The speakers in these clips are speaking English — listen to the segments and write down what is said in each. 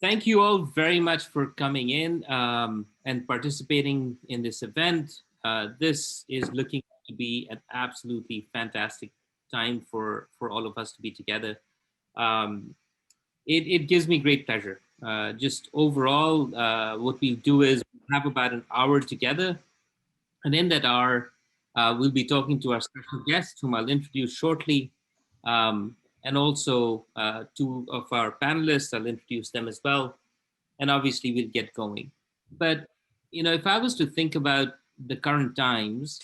Thank you all very much for coming in and participating in this event. This is looking to be an absolutely fantastic time for all of us to be together. Um, it gives me great pleasure. Just overall, what we'll do is have about an hour together. And in that hour, we'll be talking to our special guest, whom I'll introduce shortly. And also two of our panelists, I'll introduce them as well, and obviously we'll get going. But if I was to think about the current times,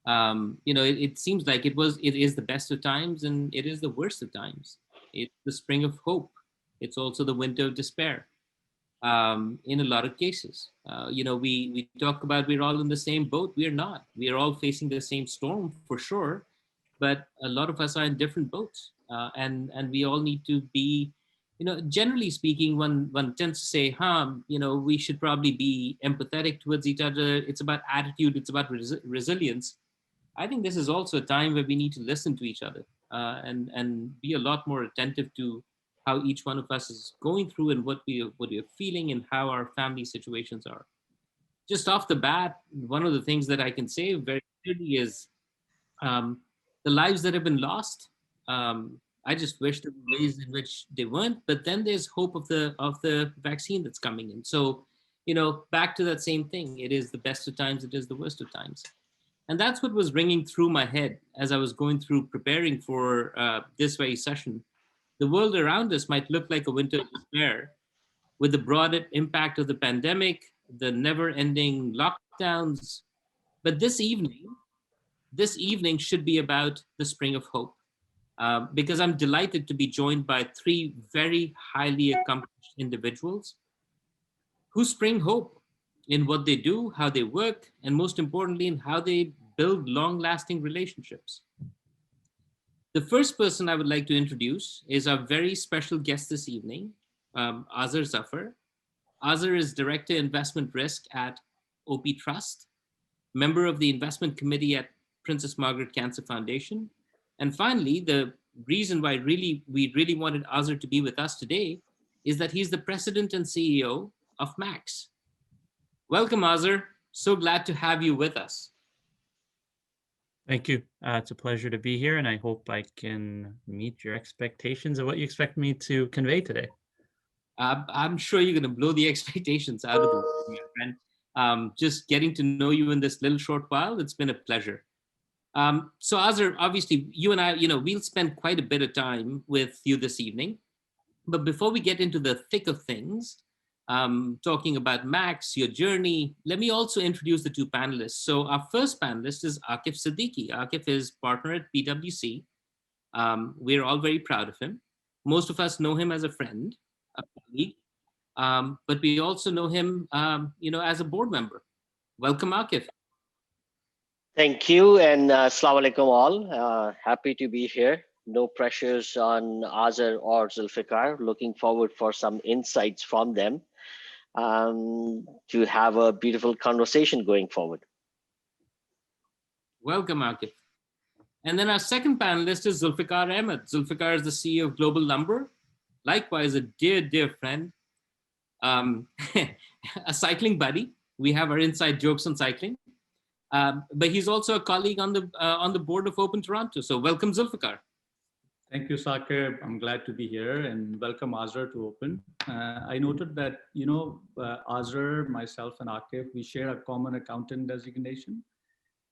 it seems like it is the best of times and it is the worst of times. It's the spring of hope. It's also the winter of despair. In a lot of cases, we talk about we're all in the same boat. We are not. We are all facing the same storm for sure, but a lot of us are in different boats, and we all need to be, generally speaking, one tends to say, we should probably be empathetic towards each other. It's about attitude. It's about resilience. I think this is also a time where we need to listen to each other, and be a lot more attentive to how each one of us is going through and what we are feeling and how our family situations are. Just off the bat, one of the things that I can say very clearly is um, the lives that have been lost. I just wish there were ways in which they weren't. But then there's hope of the vaccine that's coming in. So, back to that same thing. It is the best of times. It is the worst of times. And that's what was ringing through my head as I was going through preparing for this very session. The world around us might look like a winter of despair, with the broad impact of the pandemic, the never-ending lockdowns. But this evening should be about the spring of hope, because I'm delighted to be joined by three very highly accomplished individuals who spring hope in what they do, how they work, and most importantly, in how they build long-lasting relationships. The first person I would like to introduce is our very special guest this evening, Aazar Zafar. Aazar is Director Investment Risk at OP Trust, member of the investment committee at Princess Margaret Cancer Foundation. And finally, the reason why we really wanted Aazar to be with us today is that he's the president and CEO of Max. Welcome, Aazar. So glad to have you with us. Thank you. It's a pleasure to be here, and I hope I can meet your expectations of what you expect me to convey today. I'm sure you're going to blow the expectations out of the water, my friend. Just getting to know you in this little short while, it's been a pleasure. So Aazar, obviously, you and I, we'll spend quite a bit of time with you this evening. But before we get into the thick of things, talking about Max, your journey, let me also introduce the two panelists. So our first panelist is Akif Siddiqui. Akif is partner at PwC. We're all very proud of him. Most of us know him as a friend, a colleague, but we also know him, as a board member. Welcome, Akif. Thank you, and Assalamu alaikum all. Happy to be here. No pressures on Aazar or Zulfikar. Looking forward for some insights from them to have a beautiful conversation going forward. Welcome, Akif. And then our second panelist is Zulfikar Ahmed. Zulfikar is the CEO of Global Lumber. Likewise, a dear, dear friend, a cycling buddy. We have our inside jokes on cycling. But he's also a colleague on the board of Open Toronto. So welcome, Zulfikar. Thank you, Saqib. I'm glad to be here, and welcome Aazar to Open. I noted that, Aazar, myself, and Akif, we share a common accountant designation,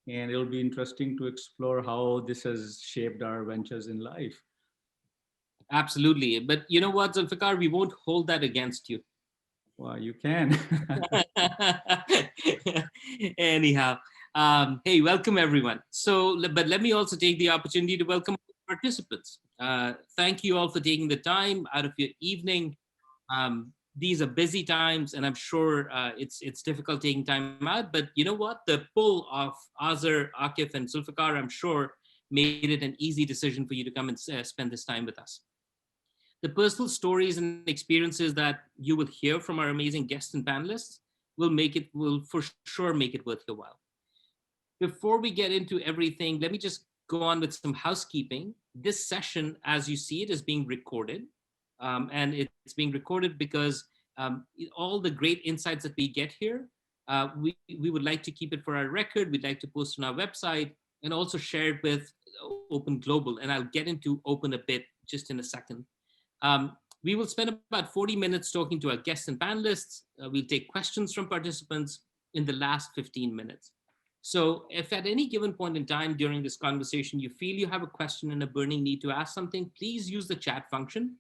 and it'll be interesting to explore how this has shaped our ventures in life. Absolutely. But you know what, Zulfikar, we won't hold that against you. Well, you can. Anyhow, hey, welcome everyone. But let me also take the opportunity to welcome participants. Thank you all for taking the time out of your evening. These are busy times, and I'm sure it's difficult taking time out. But you know what? The pull of Aazar, Akif, and Zulfikar, I'm sure, made it an easy decision for you to come and spend this time with us. The personal stories and experiences that you will hear from our amazing guests and panelists will for sure make it worth your while. Before we get into everything, let me just go on with some housekeeping. This session, as you see it, is being recorded. And it's being recorded because all the great insights that we get here, we would like to keep it for our record. We'd like to post on our website and also share it with Open Global. And I'll get into Open a bit just in a second. We will spend about 40 minutes talking to our guests and panelists. We'll take questions from participants in the last 15 minutes. So if at any given point in time during this conversation, you feel you have a question and a burning need to ask something, please use the chat function.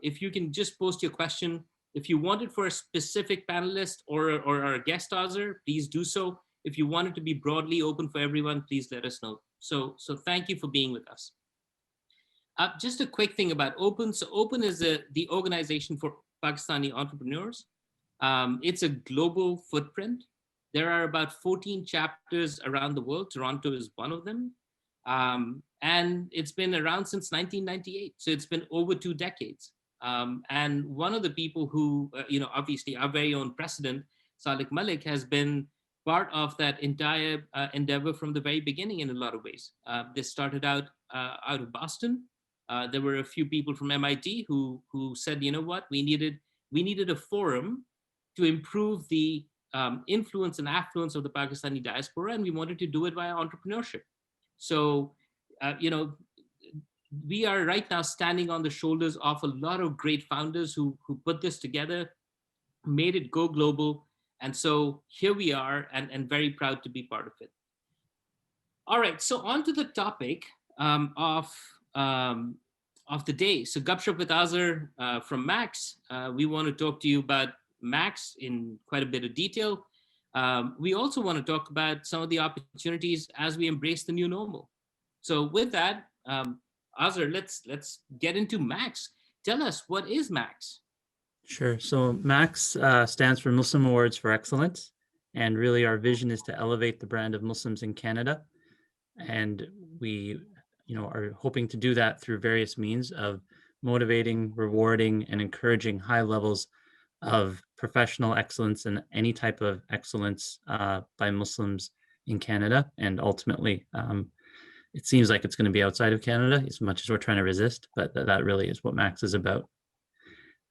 If you can just post your question. If you want it for a specific panelist or a guest Aazar, please do so. If you want it to be broadly open for everyone, please let us know. So thank you for being with us. Just a quick thing about Open. So Open is the organization for Pakistani entrepreneurs. It's a global footprint. There are about 14 chapters around the world. Toronto is one of them. And it's been around since 1998. So it's been over 2 decades. And one of the people who, obviously our very own president, Salik Malik, has been part of that entire endeavor from the very beginning in a lot of ways. This started out of Boston. There were a few people from MIT who said, you know what, we needed a forum to improve the influence and affluence of the Pakistani diaspora, and we wanted to do it via entrepreneurship. So, we are right now standing on the shoulders of a lot of great founders who put this together, made it go global. And so here we are, and very proud to be part of it. All right, so on to the topic of the day. So Gupshup with Aazar from Max. We want to talk to you about Max in quite a bit of detail. We also want to talk about some of the opportunities as we embrace the new normal. So with that, Aazar, let's get into Max. Tell us, what is Max? Sure. So Max stands for Muslim Awards for Excellence. And really our vision is to elevate the brand of Muslims in Canada. And we are hoping to do that through various means of motivating, rewarding, and encouraging high levels of professional excellence and any type of excellence by Muslims in Canada. And ultimately, it seems like it's going to be outside of Canada as much as we're trying to resist, but that really is what Max is about.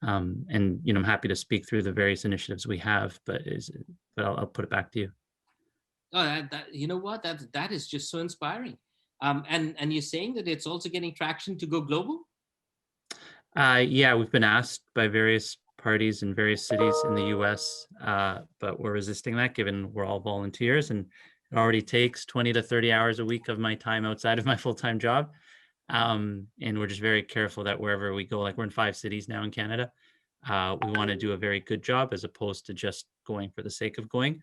And I'm happy to speak through the various initiatives we have, but I'll put it back to you. Oh, you know what? That is just so inspiring. And you're saying that it's also getting traction to go global? Yeah, we've been asked by various parties in various cities in the US, but we're resisting that given we're all volunteers and it already takes 20 to 30 hours a week of my time outside of my full-time job. And we're just very careful that wherever we go, like we're in 5 cities now in Canada, we want to do a very good job as opposed to just going for the sake of going.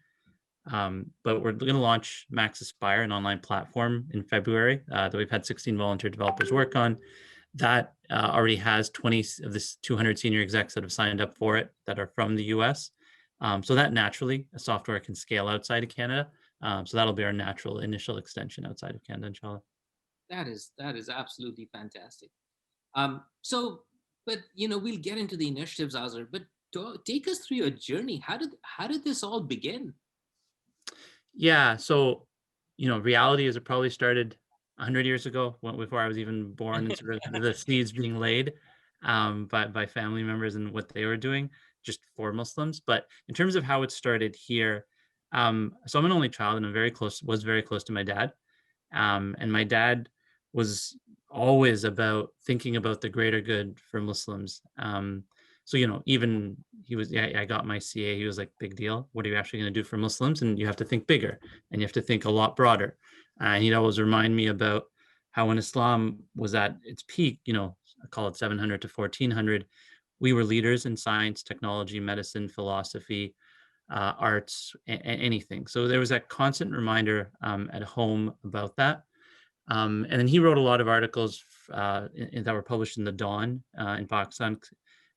But we're going to launch Max Aspire, an online platform in February that we've had 16 volunteer developers work on. That already has 20 of the 200 senior execs that have signed up for it that are from the US. So that naturally, a software can scale outside of Canada. So that'll be our natural initial extension outside of Canada, inshallah. That is absolutely fantastic. But we'll get into the initiatives, Aazar, but take us through your journey. How did this all begin? Yeah, so reality is it probably started 100 years ago, before I was even born, and sort of the seeds being laid by family members and what they were doing just for Muslims. But in terms of how it started here, so I'm an only child and was very close to my dad. And my dad was always about thinking about the greater good for Muslims. So, even I got my CA, he was like, big deal. What are you actually going to do for Muslims? And you have to think bigger and you have to think a lot broader. And he'd always remind me about how when Islam was at its peak, I call it 700 to 1400, we were leaders in science, technology, medicine, philosophy, arts, anything. So there was that constant reminder at home about that. And then he wrote a lot of articles that were published in the Dawn in Pakistan,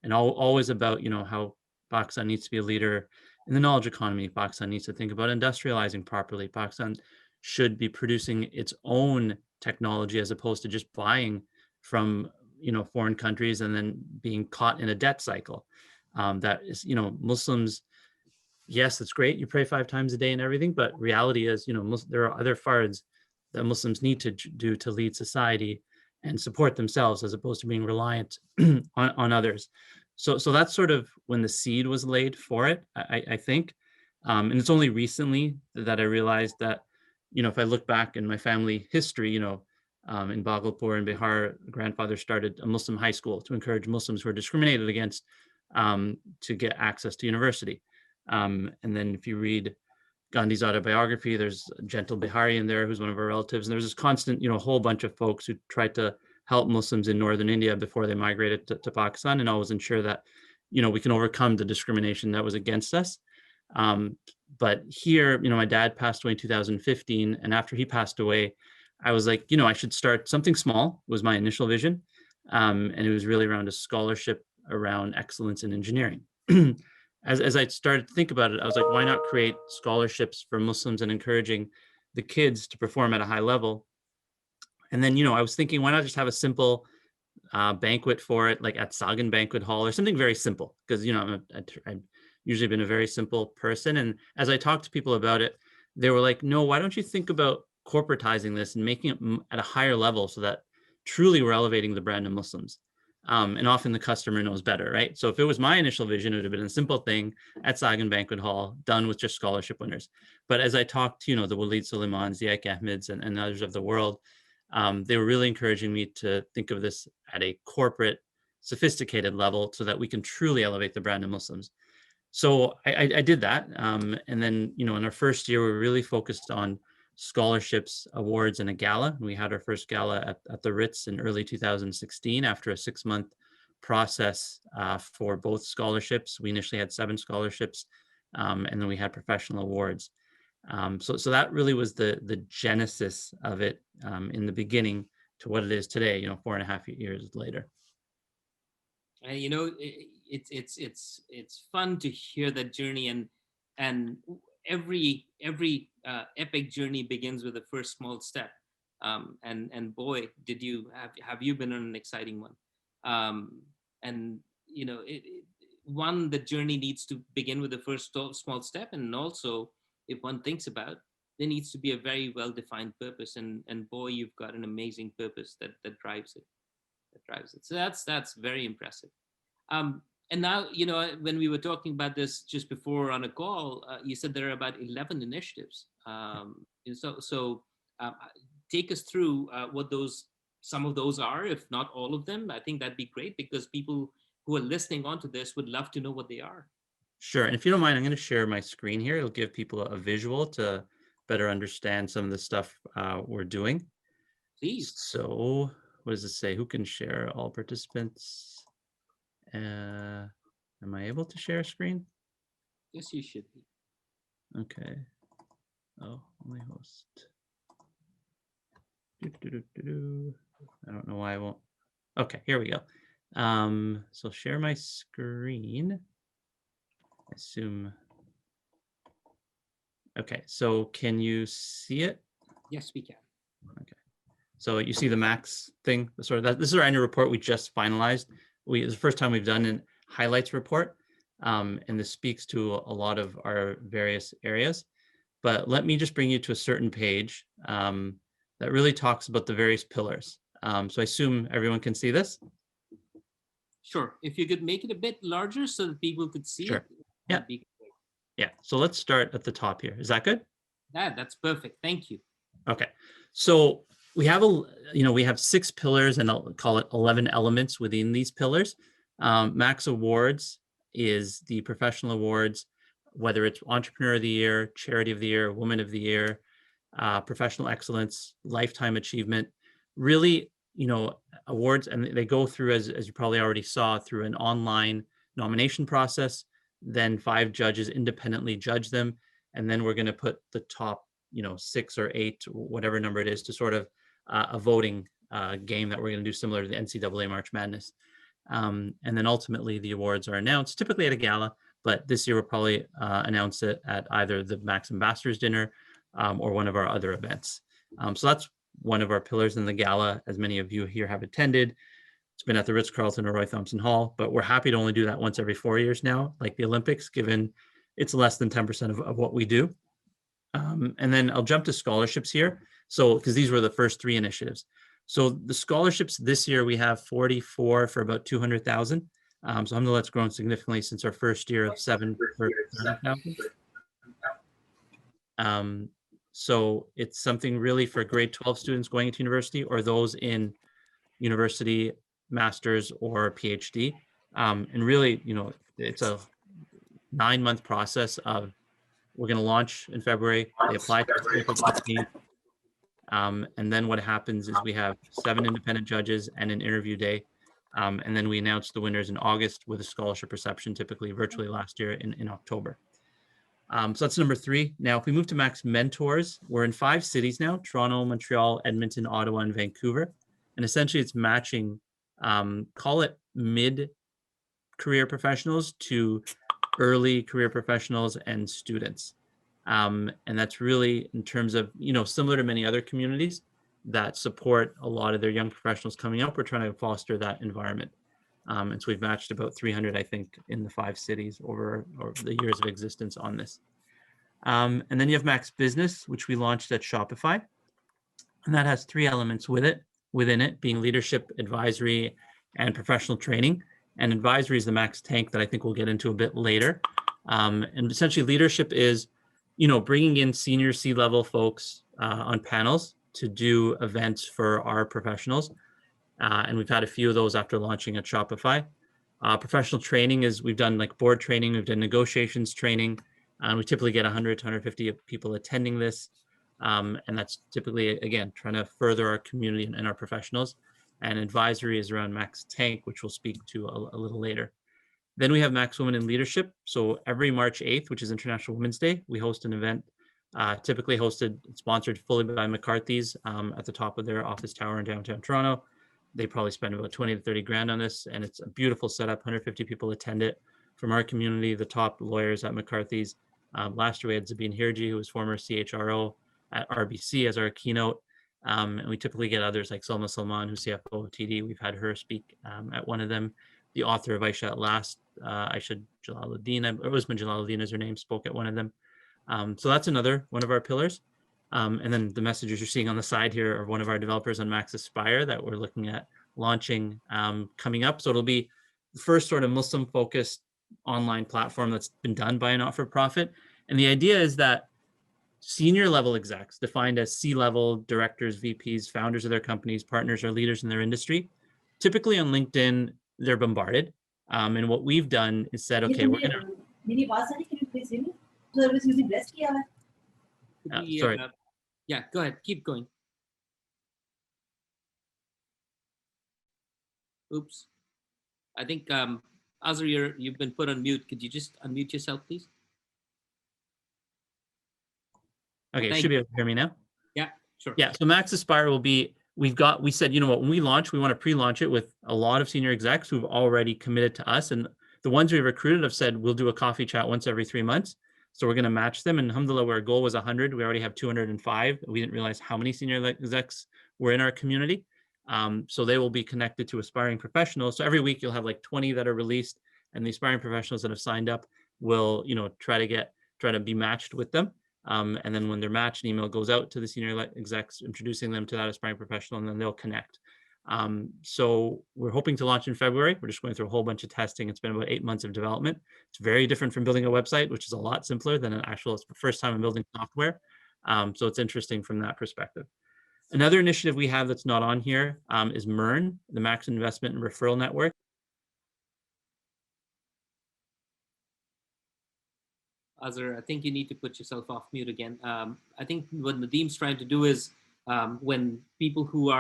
and always about how Pakistan needs to be a leader in the knowledge economy. Pakistan needs to think about industrializing properly. Pakistan should be producing its own technology as opposed to just buying from foreign countries and then being caught in a debt cycle. That is, Muslims, yes, it's great, you pray 5 times a day and everything, but reality is, there are other fards that Muslims need to do to lead society and support themselves as opposed to being reliant on others. So that's sort of when the seed was laid for it, I think. And it's only recently that I realized that, if I look back in my family history, in Bhagalpur and Bihar, grandfather started a Muslim high school to encourage Muslims who are discriminated against to get access to university. And then if you read Gandhi's autobiography, there's a gentle Bihari in there who's one of our relatives. And there's this constant, whole bunch of folks who tried to help Muslims in northern India before they migrated to Pakistan, and always ensure that, we can overcome the discrimination that was against us. But here, my dad passed away in 2015. And after he passed away, I was like, I should start something small, was my initial vision. And it was really around a scholarship around excellence in engineering. As I started to think about it, I was like, why not create scholarships for Muslims and encouraging the kids to perform at a high level? And then, I was thinking, why not just have a simple banquet for it, like at Sagan Banquet Hall or something very simple? Because, I've usually been a very simple person. And as I talked to people about it, they were like, no, why don't you think about corporatizing this and making it at a higher level so that truly we're elevating the brand of Muslims? And often the customer knows better, right? So if it was my initial vision, it would have been a simple thing at Sagan Banquet Hall, done with just scholarship winners. But as I talked to, the Walid Suleimans, the Ike Ahmeds, and others of the world, they were really encouraging me to think of this at a corporate, sophisticated level so that we can truly elevate the brand of Muslims. So I did that. And then, in our first year, we were really focused on scholarships, awards, and a gala. We had our first gala at the Ritz in early 2016 after a 6-month process for both scholarships. We initially had 7 scholarships, and then we had professional awards. So that really was the genesis of it in the beginning to what it is today, 4.5 years later. And it's fun to hear that journey, and every epic journey begins with the first small step. And boy, did you have you been on an exciting one. And one, the journey needs to begin with the first small step, and also, if one thinks about, there needs to be a very well-defined purpose, and boy, you've got an amazing purpose that drives it. So that's very impressive. And now, when we were talking about this just before on a call, you said there are about 11 initiatives. So take us through what some of those are, if not all of them. I think that'd be great, because people who are listening onto this would love to know what they are. Sure. And if you don't mind, I'm going to share my screen here. It'll give people a visual to better understand some of the stuff we're doing. Please. So what does it say? Who can share? All participants? Am I able to share a screen? Yes, you should be. Okay. Oh, only host. I don't know why I won't. Okay, here we go. So share my screen. I assume. Okay, so can you see it? Yes, we can. Okay. So you see the max thing. This is our annual report we just finalized. It's the first time we've done a highlights report, and this speaks to a lot of our various areas. But let me just bring you to a certain page that really talks about the various pillars. So I assume everyone can see this? Sure. If you could make it a bit larger so that people could see Sure. it. Yeah. Yeah. So let's start at the top here. Is that good? That's perfect. Thank you. Okay. So we have we have 6 pillars, and I'll call it 11 elements within these pillars. Max Awards is the professional awards, whether it's Entrepreneur of the Year, Charity of the Year, Woman of the Year, Professional Excellence, Lifetime Achievement, really, awards, and they go through, as you probably already saw, through an online nomination process. Then 5 judges independently judge them, and then we're going to put the top 6 or 8, whatever number it is, to sort of a voting game that we're going to do similar to the NCAA March Madness. And then ultimately the awards are announced, typically at a gala, but this year we'll probably announce it at either the Max Ambassadors Dinner or one of our other events. So that's one of our pillars in the gala, as many of you here have attended. It's been at the Ritz-Carlton or Roy Thompson Hall, but we're happy to only do that once every 4 years now, like the Olympics, given it's less than 10% of what we do. And then I'll jump to scholarships here. So, because these were the first 3 initiatives. So the scholarships this year, we have 44 for about 200,000. So alhamdulillah, it's grown significantly since our first year of 7 for 30,000. So it's something really for grade 12 students going into university or those in university, master's, or PhD. And really, it's a 9-month process of we're going to launch in February. They apply to the company. And then what happens is we have 7 independent judges and an interview day. And then we announce the winners in August with a scholarship reception, typically virtually last year in October. So that's number 3. Now, if we move to Max Mentors, we're in 5 cities now: Toronto, Montreal, Edmonton, Ottawa, and Vancouver. And essentially it's matching, call it mid-career professionals to early career professionals and students. And that's really in terms of, similar to many other communities that support a lot of their young professionals coming up. We're trying to foster that environment. And so we've matched about 300, I think, in the 5 cities over the years of existence on this. And then you have Max Business, which we launched at Shopify. And that has 3 elements within it being leadership, advisory, and professional training. And advisory is the Max Tank that I think we'll get into a bit later. And essentially leadership is, bringing in senior C-level folks on panels to do events for our professionals. And we've had a few of those after launching at Shopify. Professional training is we've done like board training, we've done negotiations training, and we typically get 100 to 150 people attending this. And that's typically, again, trying to further our community and our professionals. And advisory is around Max Tank, which we'll speak to a little later. Then we have Max Women in Leadership. So every March 8th, which is International Women's Day, we host an event, typically sponsored fully by McCarthy's at the top of their office tower in downtown Toronto. They probably spend about 20 to 30 grand on this, and it's a beautiful setup. 150 people attend it from our community, the top lawyers at McCarthy's. Last year we had Zabeen Hirji, who was former CHRO at RBC, as our keynote. And we typically get others like Salma Salman, who's CFO of TD. We've had her speak at one of them. The author of Aisha at Last, Aisha Jalaluddin, or Usman Jalaluddin is her name, spoke at one of them. So that's another one of our pillars. And then the messages you're seeing on the side here are one of our developers on Max Aspire that we're looking at launching coming up. So it'll be the first sort of Muslim-focused online platform that's been done by a not-for-profit. And the idea is that senior level execs, defined as C-level directors, VPs, founders of their companies, partners, or leaders in their industry, typically on LinkedIn, they're bombarded. And what we've done is said, okay, we're going to... Sorry. Yeah, go ahead. Keep going. Oops. I think, Aazar, you've been put on mute. Could you just unmute yourself, please? Okay, should be able to hear me now. Yeah, sure. Yeah, so Max Aspire will be, we said, when we launch, we want to pre-launch it with a lot of senior execs who've already committed to us. And the ones we recruited have said, we'll do a coffee chat once every 3 months. So we're going to match them. And alhamdulillah, our goal was 100. We already have 205. We didn't realize how many senior execs were in our community. So they will be connected to aspiring professionals. So every week you'll have like 20 that are released, and the aspiring professionals that have signed up will, try to be matched with them. And then when they're matched, an email goes out to the senior execs introducing them to that aspiring professional, and then they'll connect. So we're hoping to launch in February. We're just going through a whole bunch of testing. It's been about 8 months of development. It's very different from building a website, which is a lot simpler than it's the first time I'm building software. So it's interesting from that perspective. Another initiative we have that's not on here is MERN, the Max Investment and Referral Network. Aazar, I think you need to put yourself off mute again. I think what Nadim's trying to do is when people who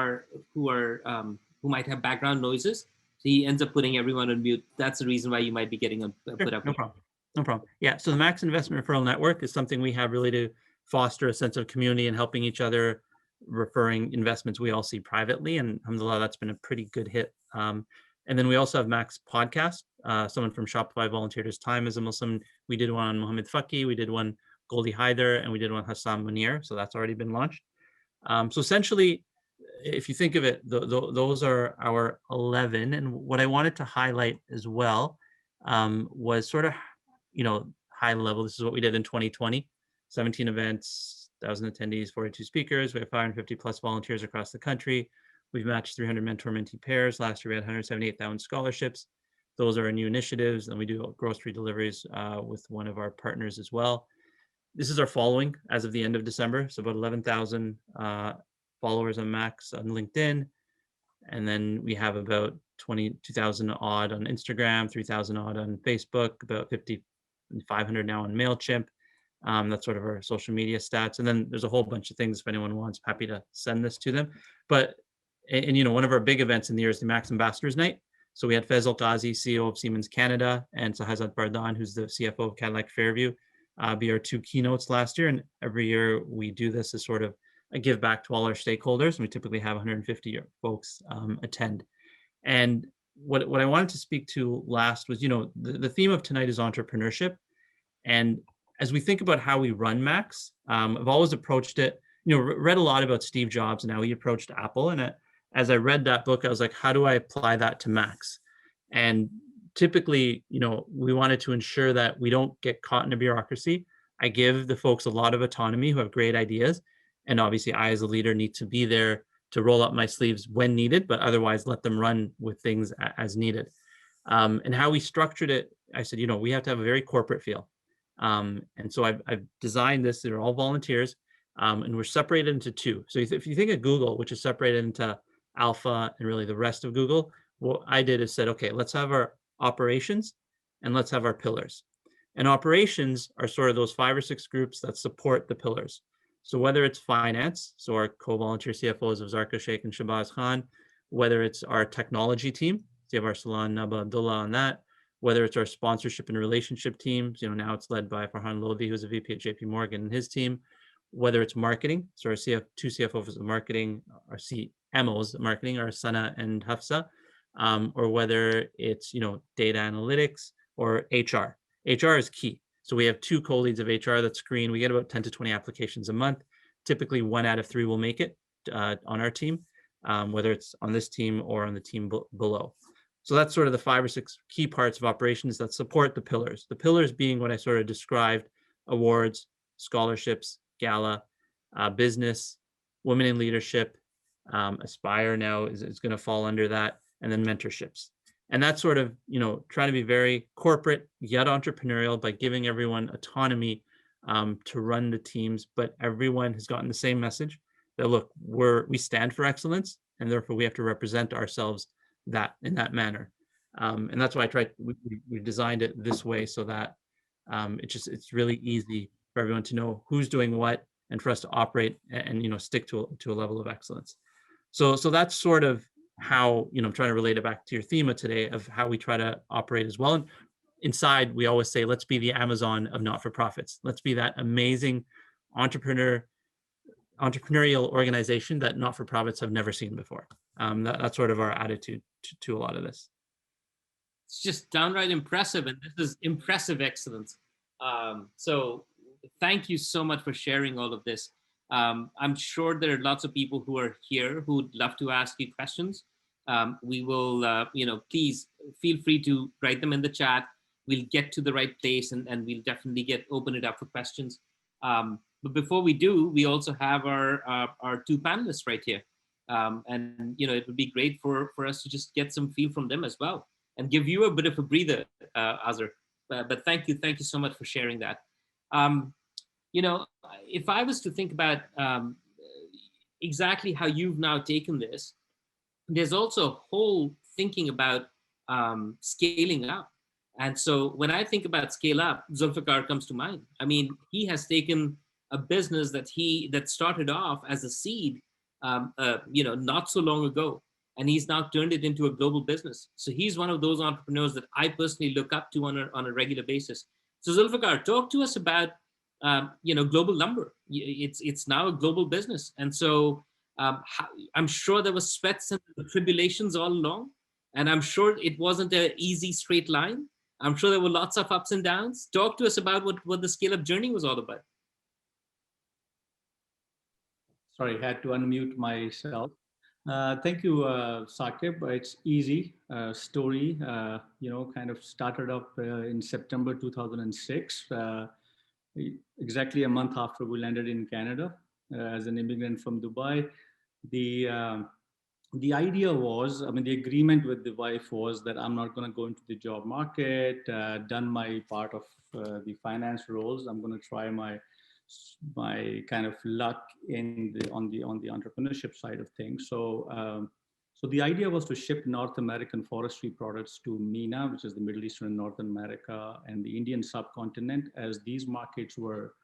might have background noises, he ends up putting everyone on mute. That's the reason why you might be getting put up. No problem. No problem. Yeah. So the Max Investment Referral Network is something we have really to foster a sense of community and helping each other, referring investments we all see privately. And alhamdulillah, that's been a pretty good hit. And then we also have Max Podcast. Someone from Shopify volunteered his time as a Muslim. We did one on Mohammed Faki, we did one Goldie Haider, and we did one Hassan Munir. So that's already been launched. So essentially, if you think of it, those are our 11. And what I wanted to highlight as well was sort of, high level. This is what we did in 2020, 17 events, 1,000 attendees, 42 speakers. We have 550 plus volunteers across the country. We've matched 300 mentor-mentee pairs. Last year, we had 178,000 scholarships. Those are our new initiatives, and we do grocery deliveries with one of our partners as well. This is our following as of the end of December. So about 11,000 followers on max on LinkedIn. And then we have about 22,000 odd on Instagram, 3,000 odd on Facebook, about 5,500 now on MailChimp. That's sort of our social media stats. And then there's a whole bunch of things if anyone wants, happy to send this to them. But, and you know, one of our big events in the year is the Max Ambassadors Night. So we had Faisal Ghazi, CEO of Siemens Canada, and Sahazad Bardan, who's the CFO of Cadillac Fairview, be our two keynotes last year. And every year we do this as sort of a give back to all our stakeholders. And we typically have 150 folks attend. And what I wanted to speak to last was, you know, the theme of tonight is entrepreneurship. And as we think about how we run Max, I've always approached it, you know, read a lot about Steve Jobs and how he approached Apple. And as I read that book, I was like, how do I apply that to Max? And typically, you know, we wanted to ensure that we don't get caught in a bureaucracy. I give the folks a lot of autonomy who have great ideas. And obviously, I, as a leader, need to be there to roll up my sleeves when needed, but otherwise let them run with things as needed. And how we structured it, I said, you know, we have to have a very corporate feel. And so I've designed this. They're all volunteers, and we're separated into two. So if you think of Google, which is separated into Alpha and really the rest of Google, what I did is said, okay, let's have our operations and let's have our pillars. And operations are sort of those 5 or 6 groups that support the pillars. So whether it's finance, so our co-volunteer CFOs of Zarka Sheikh and Shabazz Khan, whether it's our technology team, so you have Arsalan Naba Abdullah on that, whether it's our sponsorship and relationship teams, you know, now it's led by Farhan Lodhi, who's a VP at JP Morgan, and his team, whether it's marketing, so our two CFOs of marketing, our CMOs of marketing are Sana and Hafsa, or whether it's, you know, data analytics or HR. HR is key. So we have 2 co-leads of HR that screen. We get about 10 to 20 applications a month. Typically 1 out of 3 will make it on our team, whether it's on this team or on the team below. So that's sort of the 5 or 6 key parts of operations that support the pillars. The pillars being what I sort of described: awards, scholarships, gala, business, women in leadership, Aspire now is going to fall under that, and then mentorships. And that's sort of, you know, trying to be very corporate yet entrepreneurial by giving everyone autonomy to run the teams, but everyone has gotten the same message that, look, we stand for excellence, and therefore we have to represent ourselves in that manner. And that's why we designed it this way, so that it's really easy for everyone to know who's doing what, and for us to operate and you know, stick to a level of excellence. So that's sort of how, you know, I'm trying to relate it back to your theme of today of how we try to operate as well. And inside, we always say, let's be the Amazon of not-for-profits. Let's be that amazing entrepreneurial organization that not-for-profits have never seen before. That's sort of our attitude to a lot of this. It's just downright impressive, and this is impressive excellence. So thank you so much for sharing all of this. I'm sure there are lots of people who are here who would love to ask you questions. We will, you know, please feel free to write them in the chat. We'll get to the right place, and we'll definitely open it up for questions. But before we do, we also have our 2 panelists right here. And, you know, it would be great for us to just get some feel from them as well and give you a bit of a breather, Aazar. But thank you so much for sharing that. You know, if I was to think about exactly how you've now taken this, there's also a whole thinking about scaling up. And so when I think about scale up, Zulfikar comes to mind. I mean, he has taken a business that started off as a seed, you know, not so long ago, and he's now turned it into a global business. So he's one of those entrepreneurs that I personally look up to on a regular basis. So Zulfikar, talk to us about you know, Global Lumber. It's now a global business, and so I'm sure there was sweats and tribulations all along, and I'm sure it wasn't an easy straight line. I'm sure there were lots of ups and downs. Talk to us about what the scale-up journey was all about. Sorry, had to unmute myself. Thank you, Saqib. It's easy story. You know, kind of started up in September 2006. Exactly a month after we landed in Canada as an immigrant from Dubai. The the idea was, I mean, the agreement with the wife was that I'm not going to go into the job market, done my part of the finance roles. I'm going to try my kind of luck in the on the entrepreneurship side of things. So the idea was to ship North American forestry products to MENA, which is the Middle Eastern and North America, and the Indian subcontinent, as these markets were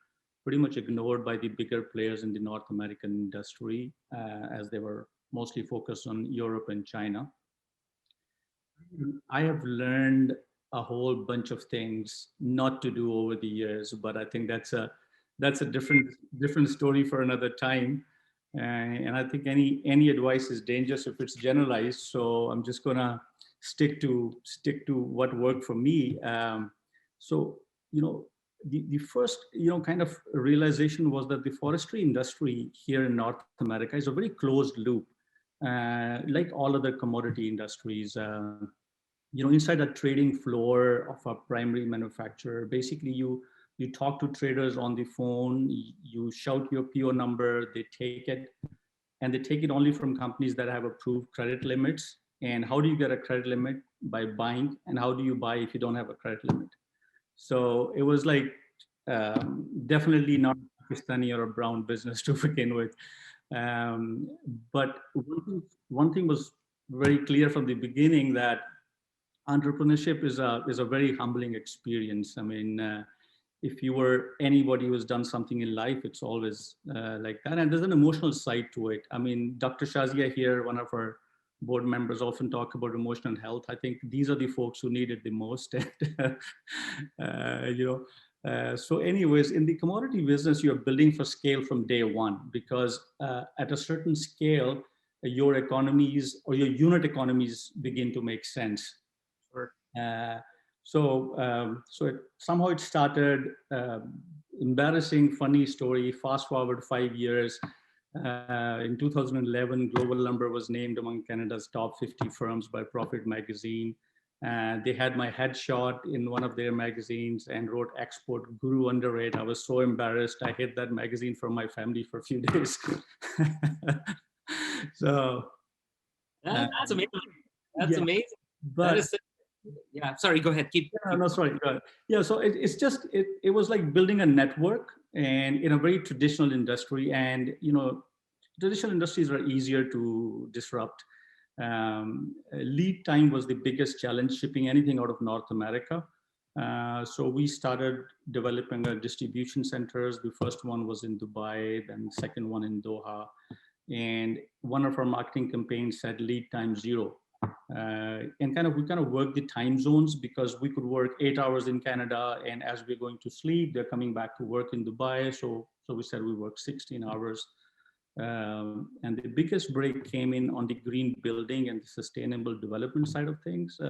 pretty much ignored by the bigger players in the North American industry, as they were mostly focused on Europe and China. I have learned a whole bunch of things not to do over the years, but I think that's a different story for another time. And I think any advice is dangerous if it's generalized. So I'm just gonna stick to what worked for me. So you know, the first kind of realization was that the forestry industry here in North America is a very closed loop, like all other commodity industries. Inside a trading floor of a primary manufacturer, basically you talk to traders on the phone, you shout your PO number, they take it, and they take it only from companies that have approved credit limits. And how do you get a credit limit? By buying. And how do you buy if you don't have a credit limit? So it was like, definitely not Pakistani or a brown business to begin with. Um, but one thing was very clear from the beginning, that entrepreneurship is a very humbling experience. I mean, if you were anybody who has done something in life, it's always like that, and there's an emotional side to it. I mean, Dr. Shazia here, one of our board members, often talk about emotional health. I think these are the folks who need it the most. So anyways, in the commodity business, you're building for scale from day one, because at a certain scale, your economies or your unit economies begin to make sense. Sure. Somehow it started, embarrassing, funny story. Fast forward 5 years. In 2011, Global Lumber was named among Canada's top 50 firms by Profit magazine. They had my headshot in one of their magazines and wrote "Export Guru" under it. I was so embarrassed. I hid that magazine from my family for a few days. So That's amazing. That's yeah, amazing. That but is, yeah. Sorry, go ahead. no, sorry. Go ahead. Yeah, so it's just it was like building a network, and in a very traditional industry, and traditional industries are easier to disrupt. Lead time was the biggest challenge shipping anything out of North America. So we started developing our distribution centers. The first one was in Dubai, then the second one in Doha. And one of our marketing campaigns said lead time zero. And we kind of worked the time zones, because we could work 8 hours in Canada, and as we're going to sleep, they're coming back to work in Dubai. So we said we work 16 hours. And the biggest break came in on the green building and the sustainable development side of things,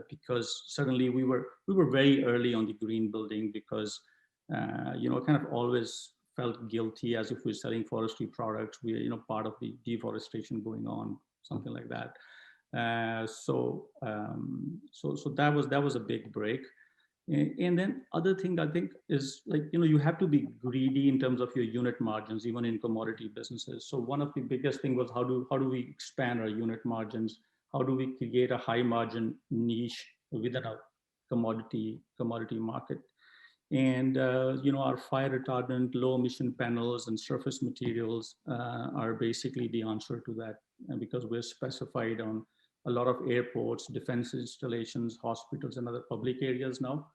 because suddenly we were very early on the green building, because kind of always felt guilty as if we're selling forestry products. We're part of the deforestation going on, something like that. So that was a big break. And then other thing I think is, like, you have to be greedy in terms of your unit margins, even in commodity businesses. So one of the biggest thing was how do we expand our unit margins? How do we create a high margin niche within a commodity market? And our fire retardant, low emission panels, and surface materials are basically the answer to that, because we're specified on a lot of airports, defense installations, hospitals, and other public areas now.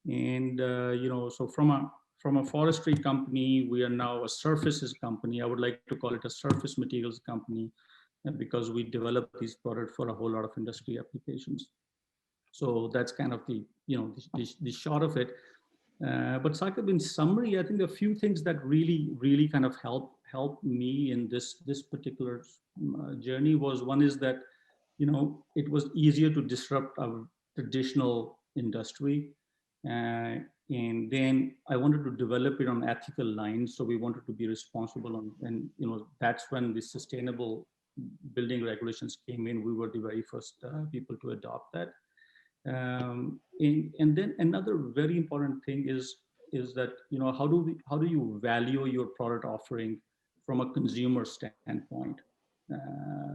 And so from a forestry company, we are now a surfaces company. I would like to call it a surface materials company, because we develop these products for a whole lot of industry applications. So that's kind of the short of it. But Sakib, in summary, I think a few things that really kind of helped me in this particular journey was, one is that it was easier to disrupt our traditional industry, and then I wanted to develop it on ethical lines. So we wanted to be responsible on, and that's when the sustainable building regulations came in. We were the very first people to adopt that. And then another very important thing is that how do you value your product offering from a consumer standpoint?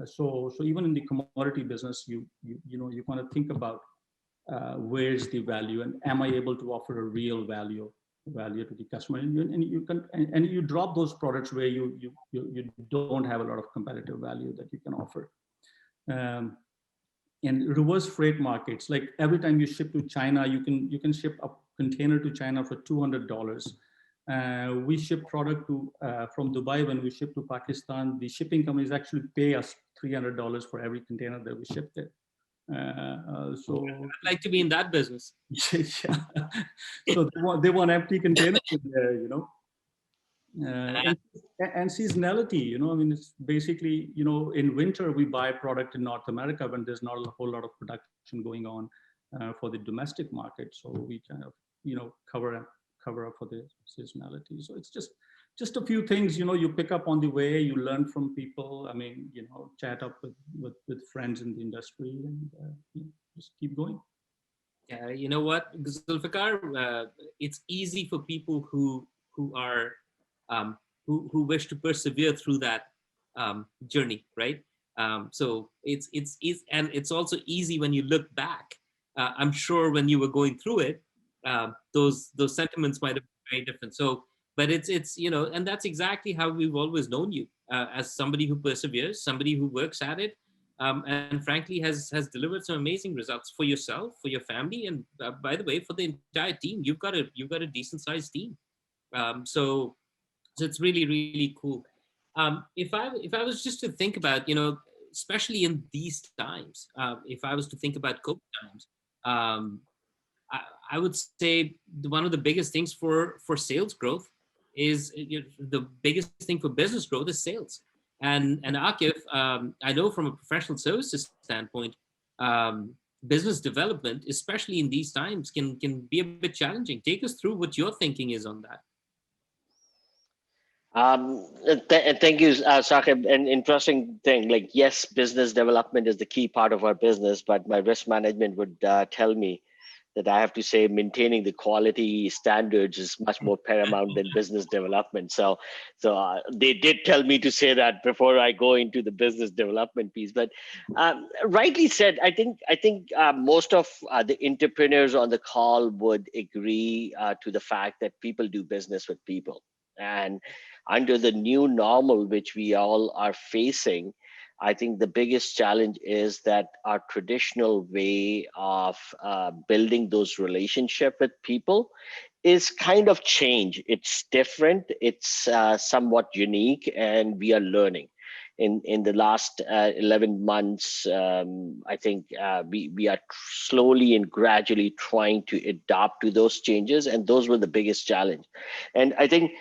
So even in the commodity business, you kind of think about where's the value, and am I able to offer a real value to the customer, and you can and you drop those products where you don't have a lot of competitive value that you can offer. Um, and reverse freight markets, like every time you ship to China, you can ship a container to China for $200. We ship product to from Dubai. When we ship to Pakistan, the shipping companies actually pay us $300 for every container that we ship there. So I'd like to be in that business. yeah. So they want empty containers in there, and seasonality, I mean, it's basically, in winter we buy product in North America when there's not a whole lot of production going on for the domestic market. So we kind of, cover up for the seasonality. So it's just a few things, you pick up on the way, you learn from people. I mean, chat up with friends in the industry, and just keep going. You know what, Zulfikar, it's easy for people who are who wish to persevere through that journey, right? So and it's also easy when you look back. I'm sure when you were going through it, those sentiments might have been very different. So, but it's and that's exactly how we've always known you, as somebody who perseveres, somebody who works at it, and frankly has delivered some amazing results for yourself, for your family, and by the way, for the entire team. You've got a decent sized team. So it's really cool. If I was just to think about, especially in these times, if I was to think about COVID times, um, I, I would say one of the biggest things for sales growth is, the biggest thing for business growth is sales. And Akif, I know from a professional services standpoint, business development, especially in these times, can be a bit challenging. Take us through what your thinking is on that. Thank you, Saqib. An interesting thing, like, yes, business development is the key part of our business, but my risk management would tell me that I have to say maintaining the quality standards is much more paramount than business development. So they did tell me to say that before I go into the business development piece. But rightly said, I think most of the entrepreneurs on the call would agree to the fact that people do business with people. And under the new normal, which we all are facing, I think the biggest challenge is that our traditional way of building those relationships with people is kind of change. It's different. It's somewhat unique, and we are learning. In the last 11 months, I think we are slowly and gradually trying to adapt to those changes, and those were the biggest challenge. And I think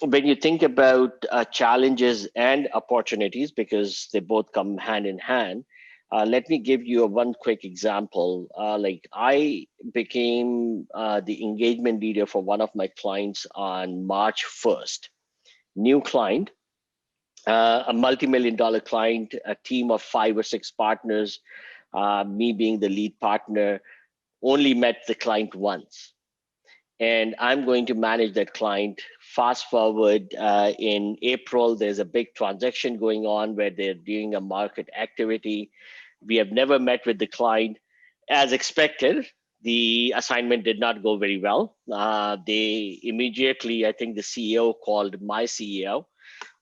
when you think about challenges and opportunities, because they both come hand in hand, let me give you one quick example. Like, I became the engagement leader for one of my clients on March 1st. New client, a multi-million dollar client, a team of 5 or 6 partners, me being the lead partner, only met the client once. And I'm going to manage that client. Fast forward, in April, there's a big transaction going on where they're doing a market activity. We have never met with the client. As expected, the assignment did not go very well. They immediately, I think the CEO called my CEO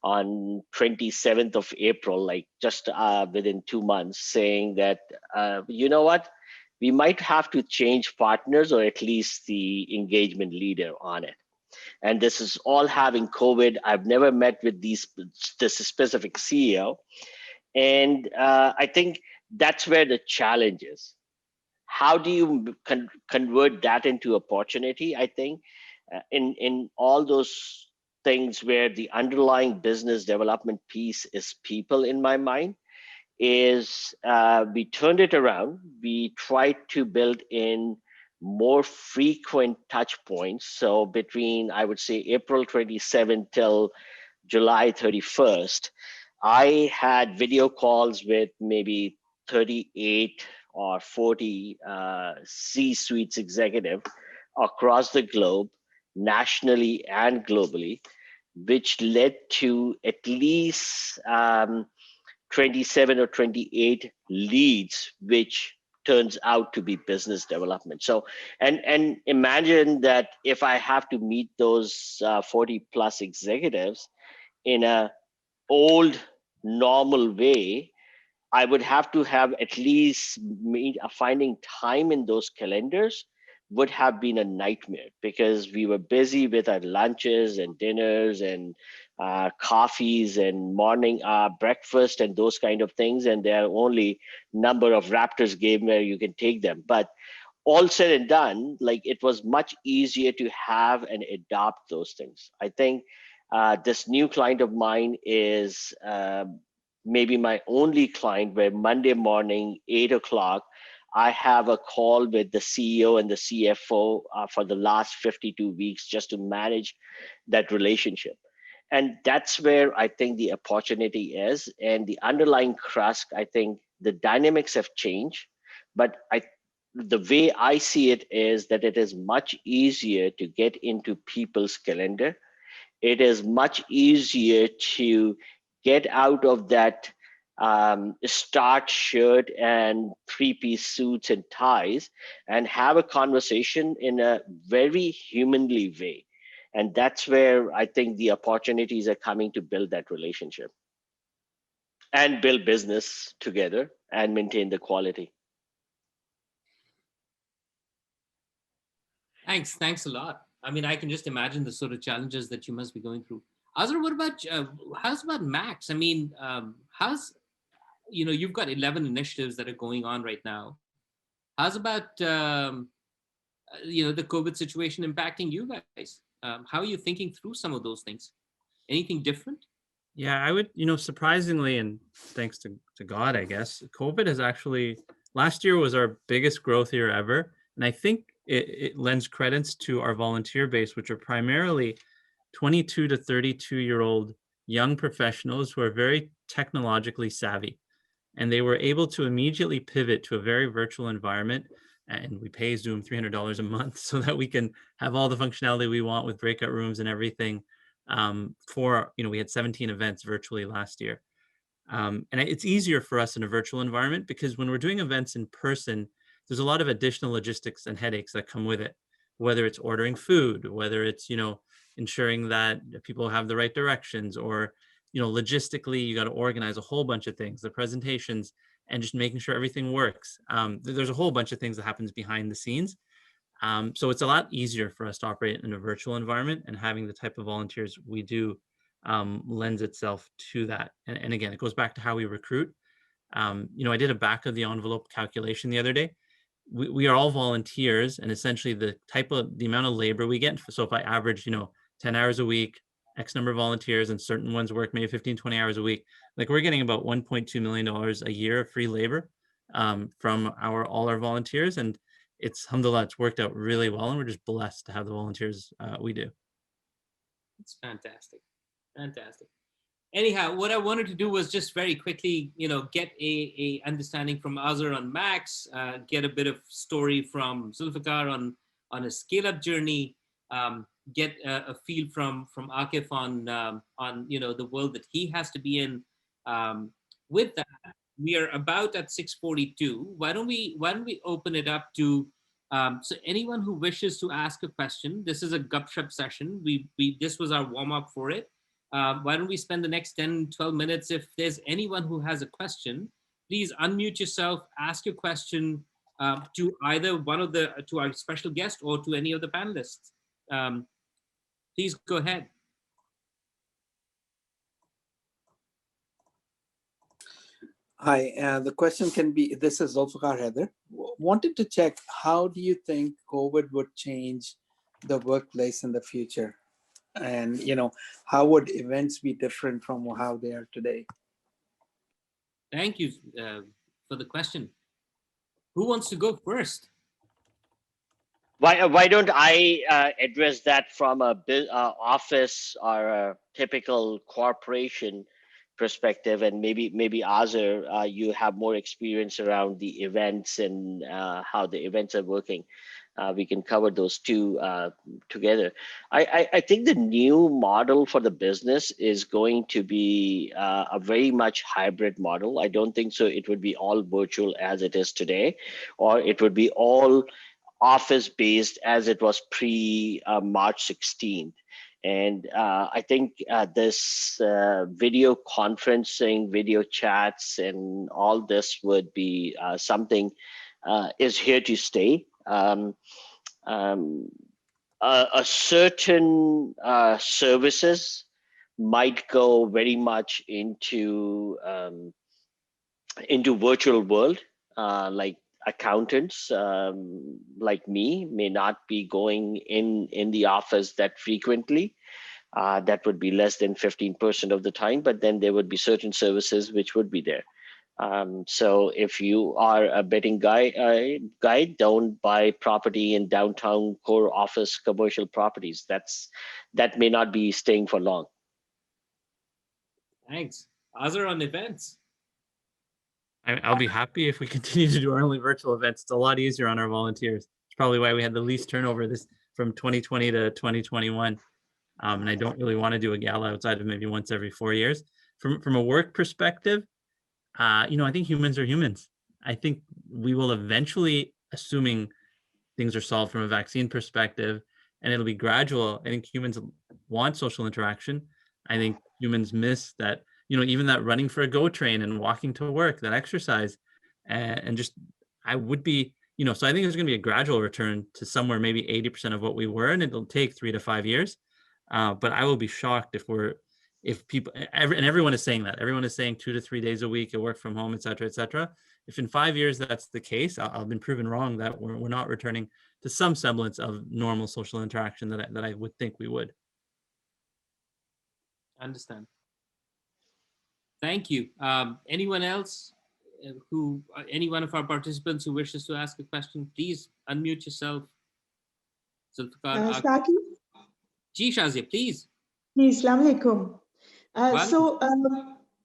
on 27th of April, like just within 2 months, saying that, you know what, we might have to change partners, or at least the engagement leader on it. And this is all having COVID. I've never met with this specific CEO. And I think that's where the challenge is. How do you convert that into opportunity? I think in all those things where the underlying business development piece is people, in my mind, is we turned it around. We tried to build in more frequent touch points. So between, I would say, April 27 till July 31st, I had video calls with maybe 38 or 40 C-suites executive across the globe, nationally and globally, which led to at least 27 or 28 leads, which turns out to be business development. So, and imagine that if I have to meet those 40 plus executives in a old normal way, I would have to have at least finding time in those calendars would have been a nightmare because we were busy with our lunches and dinners and coffees and morning breakfast and those kind of things. And there are only number of Raptors game where you can take them. But all said and done, like it was much easier to have and adopt those things. I think this new client of mine is maybe my only client where Monday morning, 8 o'clock, I have a call with the CEO and the CFO for the last 52 weeks just to manage that relationship. And that's where I think the opportunity is. And the underlying crust, I think the dynamics have changed, but the way I see it is that it is much easier to get into people's calendar. It is much easier to get out of that start shirt and three-piece suits and ties and have a conversation in a very humanly way. And that's where I think the opportunities are coming to build that relationship and build business together and maintain the quality. Thanks a lot. I mean, I can just imagine the sort of challenges that you must be going through. Azar, what about how's about Max? I mean, how's you've got 11 initiatives that are going on right now. How's about the COVID situation impacting you guys? How are you thinking through some of those things? Anything different? Yeah, I would, surprisingly, and thanks to God, I guess, COVID has actually, last year was our biggest growth year ever. And I think it lends credence to our volunteer base, which are primarily 22 to 32-year-old young professionals who are very technologically savvy. And they were able to immediately pivot to a very virtual environment. And we pay Zoom $300 a month so that we can have all the functionality we want with breakout rooms and everything. We had 17 events virtually last year. And it's easier for us in a virtual environment because when we're doing events in person, there's a lot of additional logistics and headaches that come with it, whether it's ordering food, whether it's, ensuring that people have the right directions, or, logistically, you got to organize a whole bunch of things, the presentations, and just making sure everything works. There's a whole bunch of things that happens behind the scenes. So it's a lot easier for us to operate in a virtual environment, and having the type of volunteers we do lends itself to that. And again, it goes back to how we recruit. I did a back of the envelope calculation the other day. We are all volunteers, and essentially the amount of labor we get. So if I average, 10 hours a week, X number of volunteers, and certain ones work maybe 15, 20 hours a week, like we're getting about $1.2 million a year of free labor from all our volunteers. And alhamdulillah, it's worked out really well, and we're just blessed to have the volunteers we do. It's fantastic. Fantastic. Anyhow, what I wanted to do was just very quickly, get a understanding from Aazar on Max, get a bit of story from Zulfikar on a scale-up journey, get a feel from Akif on the world that he has to be in. With that, we are about at 6:42. Why don't we open it up to so anyone who wishes to ask a question? This is a Gupshup session. This was our warm-up for it. Why don't we spend the next 10, 12 minutes? If there's anyone who has a question, please unmute yourself, ask your question to either to our special guest or to any of the panelists. Please go ahead. Hi, the question can be, this is Zulfikar Heather. Wanted to check, how do you think COVID would change the workplace in the future? And, how would events be different from how they are today? Thank you for the question. Who wants to go first? Why don't I address that from a office or a typical corporation perspective, and maybe Aazar, you have more experience around the events and how the events are working. we can cover those two together. I think the new model for the business is going to be a very much hybrid model. I don't think so it would be all virtual as it is today, or it would be all office based as it was pre March 16th. And I think this video conferencing, video chats, and all this would be something is here to stay. A certain services might go very much into virtual world, like accountants like me may not be going in the office that frequently. That would be less than 15% of the time, but then there would be certain services which would be there. So if you are a betting guy, don't buy property in downtown core office commercial properties. That may not be staying for long. Thanks. Aazar, on events. I'll be happy if we continue to do our only virtual events. It's a lot easier on our volunteers. It's probably why we had the least turnover this from 2020 to 2021. And I don't really want to do a gala outside of maybe once every 4 years. From a work perspective, I think humans are humans. I think we will eventually, assuming things are solved from a vaccine perspective, and it'll be gradual. I think humans want social interaction. I think humans miss that, even that running for a GO train and walking to work, that exercise, and just, I would be, so I think there's going to be a gradual return to somewhere maybe 80% of what we were, and it'll take 3 to 5 years. But I will be shocked if people, and everyone is saying that. Everyone is saying 2 to 3 days a week, you work from home, et cetera, et cetera. If in 5 years that's the case, I've been proven wrong that we're not returning to some semblance of normal social interaction that I would think we would. Understand. Thank you. Anyone else any one of our participants who wishes to ask a question, please unmute yourself. Saki? Ji Shazia, please. Assalamu alaikum. So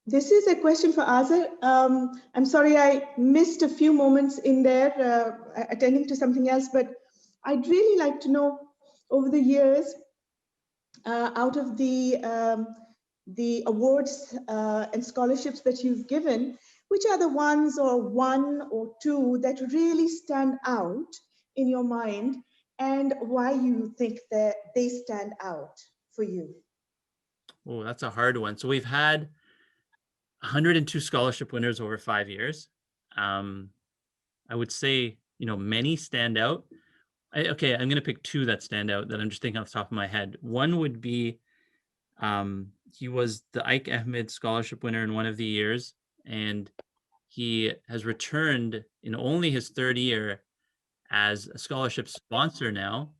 this is a question for Aazar. I'm sorry I missed a few moments in there attending to something else, but I'd really like to know over the years, out of the awards and scholarships that you've given, which are the ones or one or two that really stand out in your mind, and why you think that they stand out for you? Oh, that's a hard one. So we've had 102 scholarship winners over 5 years. I would say, many stand out. Okay, I'm going to pick two that stand out that I'm just thinking off the top of my head. One would be, he was the Ike Ahmed scholarship winner in one of the years, and he has returned in only his third year as a scholarship sponsor now.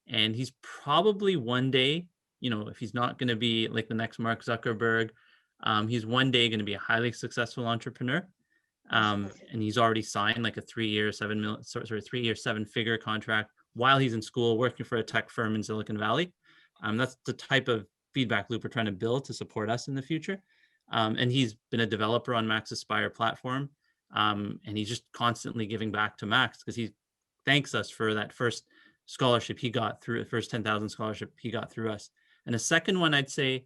And he's probably one day, if he's not going to be like the next Mark Zuckerberg, he's one day going to be a highly successful entrepreneur. And he's already signed like a 3-year, 7-figure contract while he's in school working for a tech firm in Silicon Valley. That's the type of feedback loop we're trying to build to support us in the future. And he's been a developer on Max Aspire platform. And he's just constantly giving back to Max because he thanks us for that first scholarship he got through, the first 10,000 scholarship he got through us. And a second one I'd say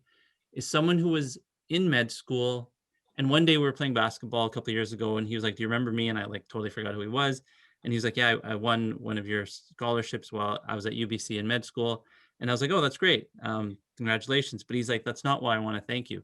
is someone who was in med school. And one day we were playing basketball a couple of years ago, and he was like, "Do you remember me?" And I totally forgot who he was. And he was like, "Yeah, I won one of your scholarships while I was at UBC in med school." And I was like, "Oh, that's great. Congratulations." But he's like, "That's not why I want to thank you."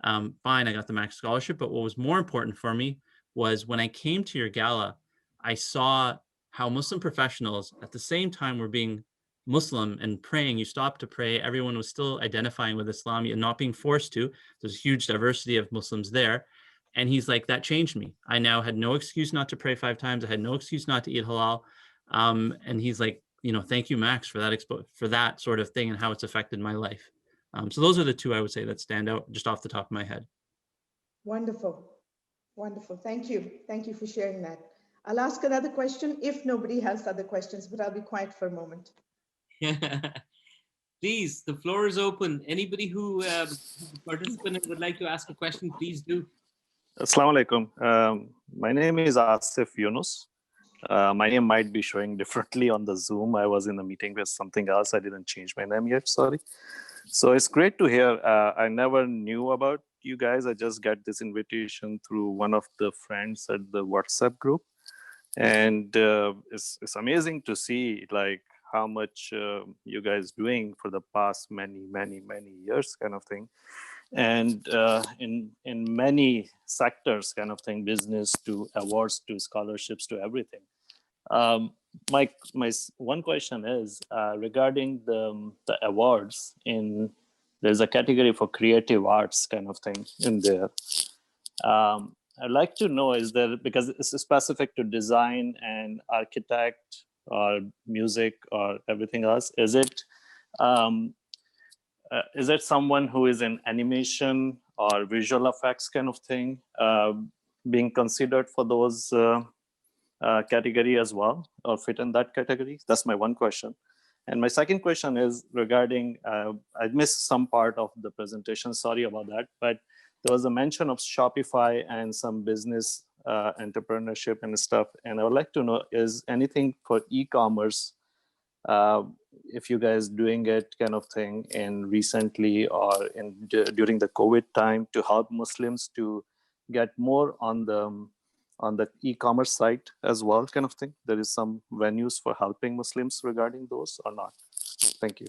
Fine, I got the Max scholarship. But what was more important for me was when I came to your gala, I saw how Muslim professionals at the same time were being Muslim and praying. You stopped to pray. Everyone was still identifying with Islam and not being forced to. There's a huge diversity of Muslims there. And he's like, that changed me. I now had no excuse not to pray 5 times. I had no excuse not to eat halal. And he's like, thank you, Max, for that for that sort of thing and how it's affected my life. So those are the two I would say that stand out just off the top of my head. Wonderful. Wonderful. Thank you. Thank you for sharing that. I'll ask another question if nobody has other questions, but I'll be quiet for a moment. Please, the floor is open. Anybody who participant and would like to ask a question, please do. Assalamu alaikum. My name is Asif Yunus. My name might be showing differently on the Zoom. I was in a meeting with something else. I didn't change my name yet, sorry. So it's great to hear. I never knew about you guys. I just got this invitation through one of the friends at the WhatsApp group. And it's amazing to see like how much you guys doing for the past many years kind of thing, and in many sectors kind of thing, business to awards to scholarships to everything. um, my one question is regarding the awards. In there's a category for creative arts kind of thing in there. I'd like to know, is there, because it's specific to design and architect or music or everything else, is it someone who is in animation or visual effects kind of thing being considered for those category as well, or fit in that category? That's my one question. And my second question is regarding, I missed some part of the presentation, sorry about that, but there was a mention of Shopify and some business entrepreneurship and stuff. And I would like to know, is anything for e-commerce, if you guys doing it kind of thing in recently or during the COVID time to help Muslims to get more on the e-commerce site as well kind of thing? There is some venues for helping Muslims regarding those or not? Thank you.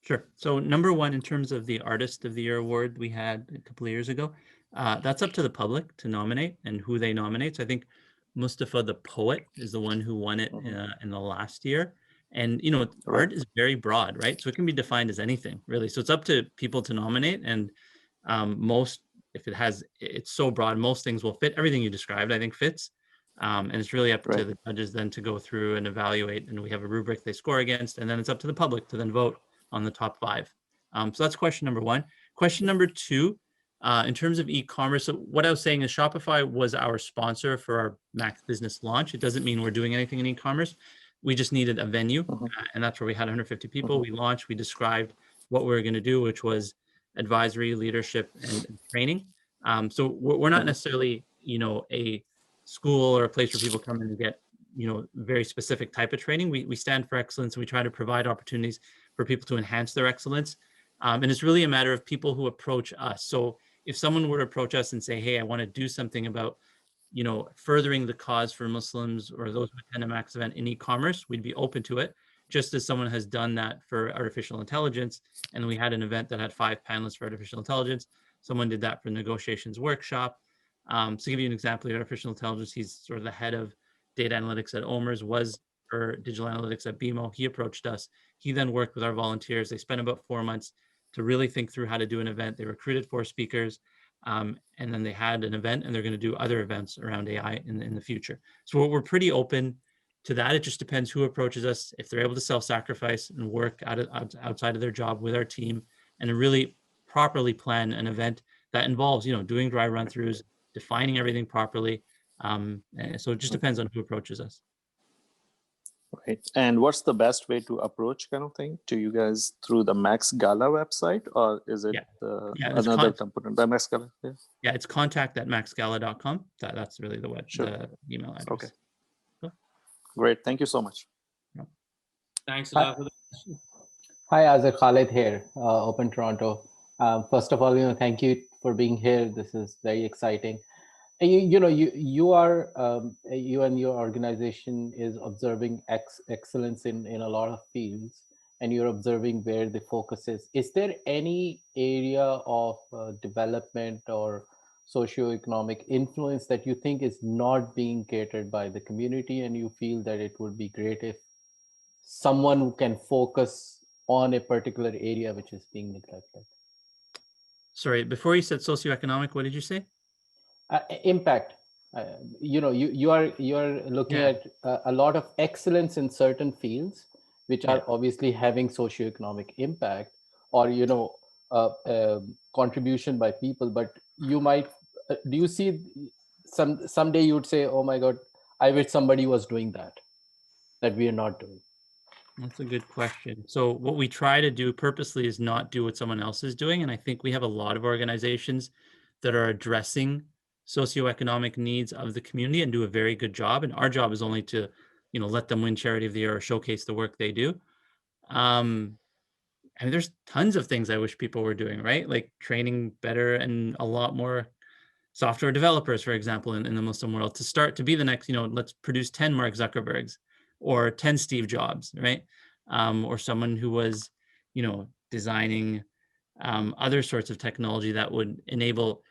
Sure. So number one, in terms of the Artist of the Year award we had a couple of years ago, that's up to the public to nominate and who they nominate. So I think Mustafa the poet is the one who won it in the last year. And, you know, art is very broad, right? So it can be defined as anything, really. So it's up to people to nominate. And if it's so broad, most things will fit. Everything you described, I think, fits. And it's really up to the judges then to go through and evaluate. And we have a rubric they score against. And then it's up to the public to then vote on the top 5. So that's question number 1. Question number 2, in terms of e-commerce, so what I was saying is Shopify was our sponsor for our Max Business launch. It doesn't mean we're doing anything in e-commerce. We just needed a venue, and that's where we had 150 people. We launched, we described what we were going to do, which was advisory, leadership, and training. So we're not necessarily, you know, a school or a place where people come in and get, you know, very specific type of training. We stand for excellence, and we try to provide opportunities for people to enhance their excellence. And it's really a matter of people who approach us. So if someone were to approach us and say, hey, I want to do something about, you know, furthering the cause for Muslims or those who attend a Max event in e-commerce, we'd be open to it, just as someone has done that for artificial intelligence. And we had an event that had 5 panelists for artificial intelligence. Someone did that for negotiations workshop. So to give you an example of artificial intelligence, he's sort of the head of data analytics at OMERS, was for digital analytics at BMO. He approached us. He then worked with our volunteers. They spent about 4 months to really think through how to do an event. They recruited 4 speakers, and then they had an event, and they're going to do other events around AI in the future. So we're pretty open to that. It just depends who approaches us. If they're able to self-sacrifice and work outside of their job with our team and really properly plan an event that involves, you know, doing dry run-throughs, defining everything properly. So it just depends on who approaches us. Right. And what's the best way to approach kind of thing to you guys? Through the Max Gala website, or is it another component? The Max Gala, yeah, it's contact@maxgala.com. That's really the the email address. Okay. Cool. Great. Thank you so much. Thanks a lot for the question. Hi, Aazar, Khalid here, Open Toronto. First of all, thank you for being here. This is very exciting. And you and your organization is observing excellence in a lot of fields, and you're observing where the focus is. Is there any area of development or socioeconomic influence that you think is not being catered by the community, and you feel that it would be great if someone can focus on a particular area which is being neglected? Sorry, before you said socioeconomic, what did you say? Impact. You are looking at a lot of excellence in certain fields, which are obviously having socioeconomic impact, or contribution by people. But you might do you see someday you would say, oh my God, I wish somebody was doing that we are not doing? That's a good question. So what we try to do purposely is not do what someone else is doing. And I think we have a lot of organizations that are addressing socioeconomic needs of the community and do a very good job. And our job is only to, let them win Charity of the Year or showcase the work they do. I mean, there's tons of things I wish people were doing, right? Like training better and a lot more software developers, for example, in the Muslim world to start to be the next, let's produce 10 Mark Zuckerbergs or 10 Steve Jobs, right? Or someone who was, designing other sorts of technology that would enable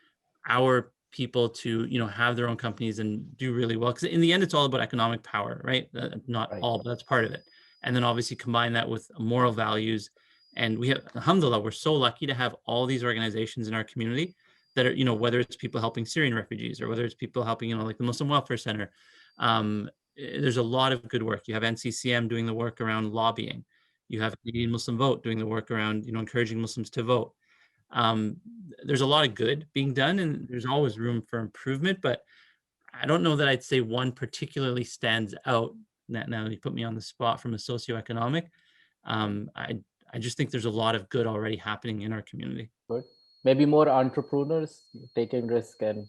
our people to, have their own companies and do really well. Because in the end, it's all about economic power, right? Not Right. all, but that's part of it. And then obviously combine that with moral values. And we have, alhamdulillah, we're so lucky to have all these organizations in our community that are, whether it's people helping Syrian refugees or whether it's people helping, like the Muslim Welfare Center. There's a lot of good work. You have NCCM doing the work around lobbying. You have Canadian Muslim Vote doing the work around, encouraging Muslims to vote. There's a lot of good being done and there's always room for improvement, but I don't know that I'd say one particularly stands out. Now you put me on the spot from a socioeconomic. I just think there's a lot of good already happening in our community. Good. Maybe more entrepreneurs taking risk and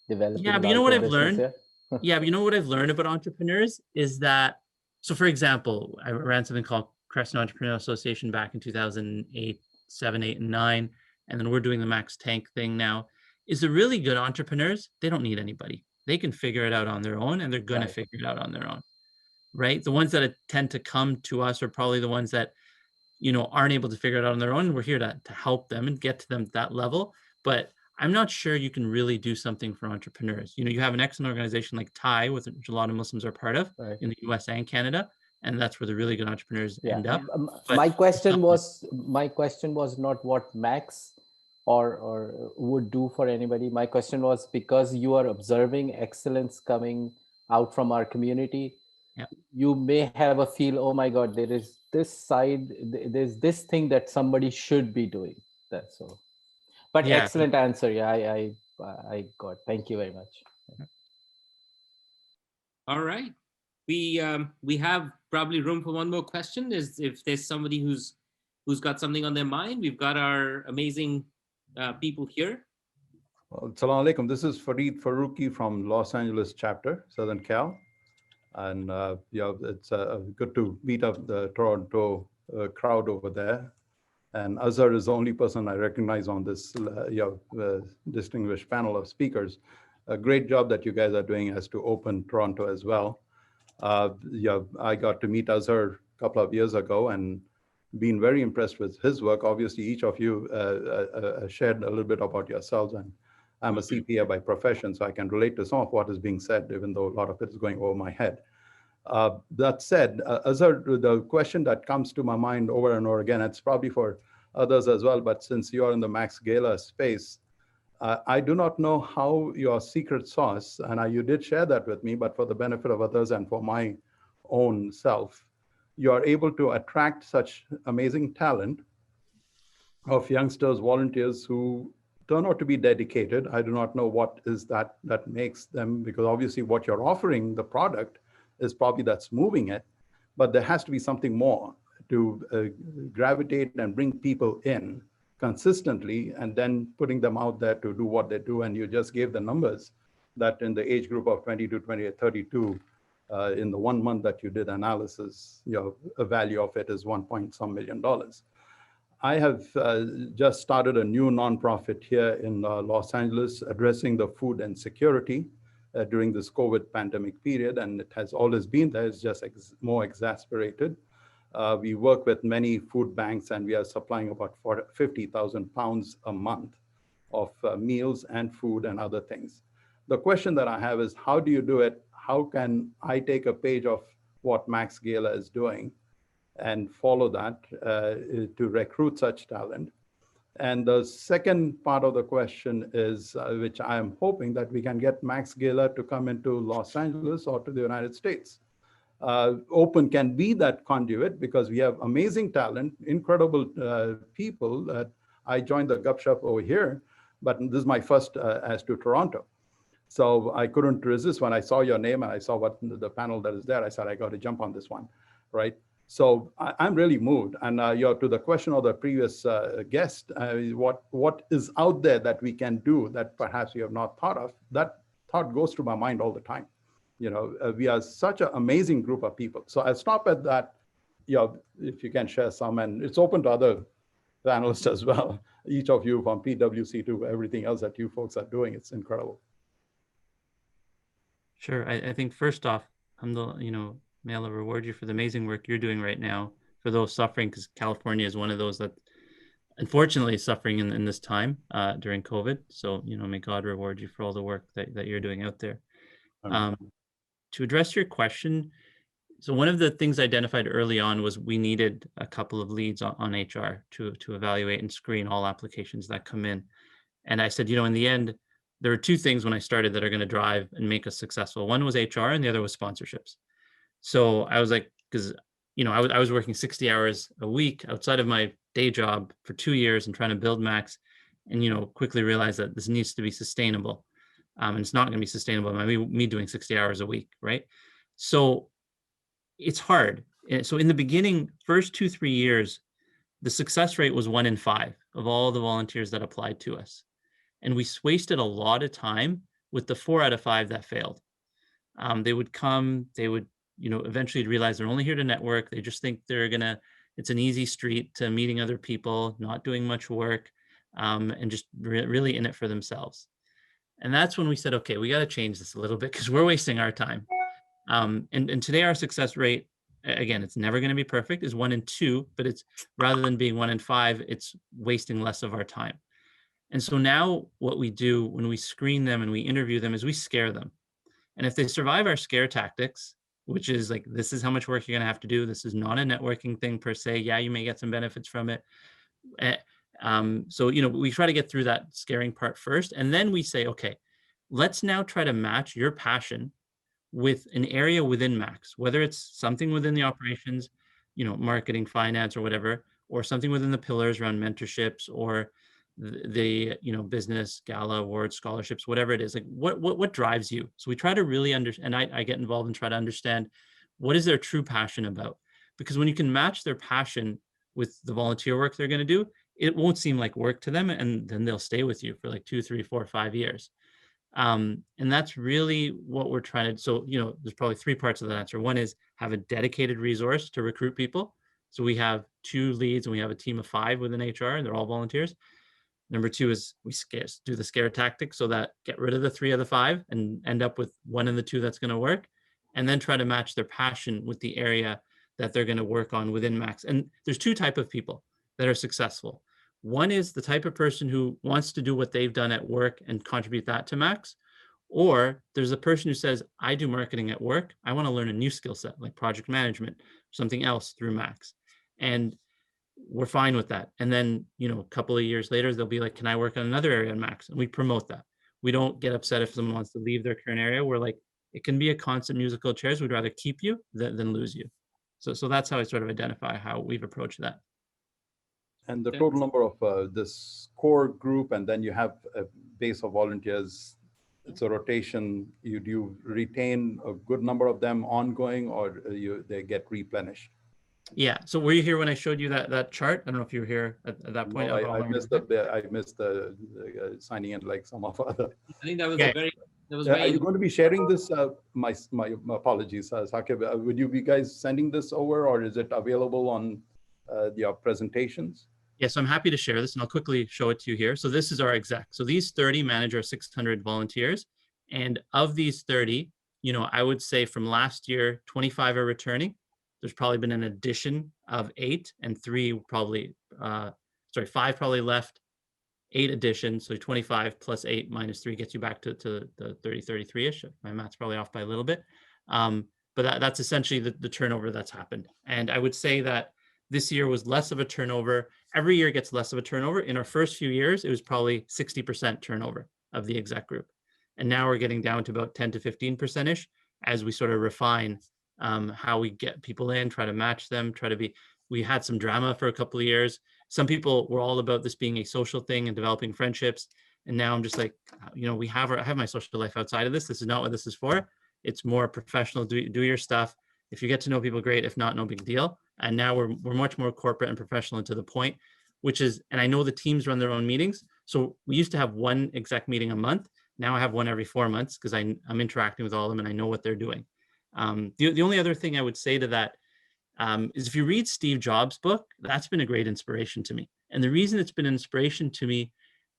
developing. Yeah, but you know what I've business, learned? yeah? Yeah, but you know what I've learned about entrepreneurs is that, so for example, I ran something called Crescent Entrepreneurial Association back in 2008, 7, 8, and 9. And then we're doing the Max Tank thing now. Is the really good entrepreneurs, they don't need anybody. They can figure it out on their own and they're going to figure it out on their own, right? The ones that tend to come to us are probably the ones that, aren't able to figure it out on their own. We're here to help them and get to them at that level. But I'm not sure you can really do something for entrepreneurs. You have an excellent organization like TIE, which a lot of Muslims are part of in the US and Canada. And that's where the really good entrepreneurs end up. My question was not what Max or would do for anybody. My question was, because you are observing excellence coming out from our community, you may have a feel, oh my God, there is this side, there's this thing that somebody should be doing. That's all. But excellent answer. Yeah, I got. Thank you very much. All right. We have probably room for one more question. If there's somebody who's got something on their mind, we've got our amazing people here. Assalamu alaikum. This is Fareed Faruqi from Los Angeles chapter, Southern Cal. And it's good to meet up the Toronto crowd over there. And Aazar is the only person I recognize on this distinguished panel of speakers. A great job that you guys are doing as to open Toronto as well. I got to meet Aazar a couple of years ago and been very impressed with his work. Obviously, each of you shared a little bit about yourselves, and I'm a CPA by profession, so I can relate to some of what is being said, even though a lot of it is going over my head. That said, Aazar, the question that comes to my mind over and over again, it's probably for others as well, but since you're in the Max Gala space, I do not know how your secret sauce, and you did share that with me, but for the benefit of others and for my own self, you are able to attract such amazing talent of youngsters, volunteers who turn out to be dedicated. I do not know what is that makes them, because obviously what you're offering, the product, is probably that's moving it, but there has to be something more to gravitate and bring people in consistently and then putting them out there to do what they do. And you just gave the numbers that in the age group of 20 to 32, in the 1 month that you did analysis, a value of it is $1.some million. I have just started a new nonprofit here in Los Angeles addressing the food insecurity during this COVID pandemic period, and it has always been there. It's just more exasperated. We work with many food banks, and we are supplying about 50,000 pounds a month of meals and food and other things. The question that I have is, how do you do it? How can I take a page of what Max Gala is doing and follow that to recruit such talent? And the second part of the question is, which I am hoping that we can get Max Gala to come into Los Angeles or to the United States. Open can be that conduit because we have amazing talent, incredible people. I joined the Gupshup over here, but this is my first as to Toronto. So I couldn't resist when I saw your name and I saw what the panel that is there. I said, I got to jump on this one, right? So I'm really moved. And to the question of the previous guest, what is out there that we can do that perhaps we have not thought of? That thought goes through my mind all the time. We are such an amazing group of people. So I'll stop at that. If you can share some, and it's open to other panelists as well. Each of you, from PwC to everything else that you folks are doing, it's incredible. Sure. I think first off, may Allah reward you for the amazing work you're doing right now for those suffering, because California is one of those that unfortunately is suffering in this time during COVID. So, may God reward you for all the work that you're doing out there. To address your question, so one of the things identified early on was we needed a couple of leads on HR to evaluate and screen all applications that come in. And I said, in the end, there were two things when I started that are going to drive and make us successful. One was HR and the other was sponsorships. So I was like, because, I was working 60 hours a week outside of my day job for 2 years and trying to build Max, and, quickly realized that this needs to be sustainable. And it's not going to be sustainable by me doing 60 hours a week, right? So it's hard. So in the beginning, first 2-3 years, the success rate was 1 in 5 of all the volunteers that applied to us. And we wasted a lot of time with the 4 out of 5 that failed. They would come, they would, eventually realize they're only here to network. They just think it's an easy street to meeting other people, not doing much work, and just really in it for themselves. And that's when we said, okay, we got to change this a little bit because we're wasting our time. And today our success rate, again, it's never going to be perfect, is 1 in 2, but it's rather than being 1 in 5, it's wasting less of our time. And so now what we do when we screen them and we interview them is we scare them. And if they survive our scare tactics, which is like, this is how much work you're going to have to do. This is not a networking thing per se. Yeah, you may get some benefits from it. So, we try to get through that scaring part first. And then we say, okay, let's now try to match your passion with an area within Max, whether it's something within the operations, marketing, finance, or whatever, or something within the pillars around mentorships or the business, gala, awards, scholarships, whatever it is. Like what drives you? So we try to really understand, and I get involved and try to understand what is their true passion about. Because when you can match their passion with the volunteer work they're going to do, it won't seem like work to them, and then they'll stay with you for like 2, 3, 4, 5 years. And that's really what we're trying to, so, there's probably 3 parts of the answer. One is have a dedicated resource to recruit people. So we have 2 leads and we have a team of 5 within HR, and they're all volunteers. Number 2 is we do the scare tactic, so that get rid of the 3 of the 5 and end up with 1 in the 2 that's going to work, and then try to match their passion with the area that they're going to work on within Max. And there's 2 types of people that are successful. One is the type of person who wants to do what they've done at work and contribute that to Max. Or there's a person who says, I do marketing at work. I want to learn a new skill set like project management, something else through Max. And we're fine with that. And then, a couple of years later, they'll be like, can I work on another area in Max? And we promote that. We don't get upset if someone wants to leave their current area. We're like, it can be a constant musical chairs. We'd rather keep you than lose you. So that's how I sort of identify how we've approached that. And the total number of this core group, and then you have a base of volunteers, it's a rotation. Do you retain a good number of them ongoing, or they get replenished? Yeah. So were you here when I showed you that chart? I don't know if you were here at that point. No, I missed the signing in like some of other. I think that was Are you going to be sharing this? My apologies, Saqib. Would you be guys sending this over, or is it available on your presentations? Yes, I'm happy to share this, and I'll quickly show it to you here. So this is our exec. So these 30 manage our 600 volunteers. And of these 30, I would say from last year, 25 are returning. There's probably been an addition of 8, and 5 probably left, 8 additions. So 25 plus 8 minus 3 gets you back to the 30, 33-ish. My math's probably off by a little bit. But that's essentially the turnover that's happened. And I would say that this year was less of a turnover. Every year gets less of a turnover. In our first few years, it was probably 60% turnover of the exec group. And now we're getting down to about 10 to 15%-ish as we sort of refine how we get people in, try to match them, we had some drama for a couple of years. Some people were all about this being a social thing and developing friendships. And now I'm just like, I have my social life outside of this. This is not what this is for. It's more professional, do your stuff. If you get to know people, great. If not, no big deal. And now we're much more corporate and professional and to the point, which is, and I know the teams run their own meetings. So we used to have one exec meeting a month. Now I have one every 4 months because I'm interacting with all of them and I know what they're doing. The only other thing I would say to that is if you read Steve Jobs' book, that's been a great inspiration to me. And the reason it's been an inspiration to me,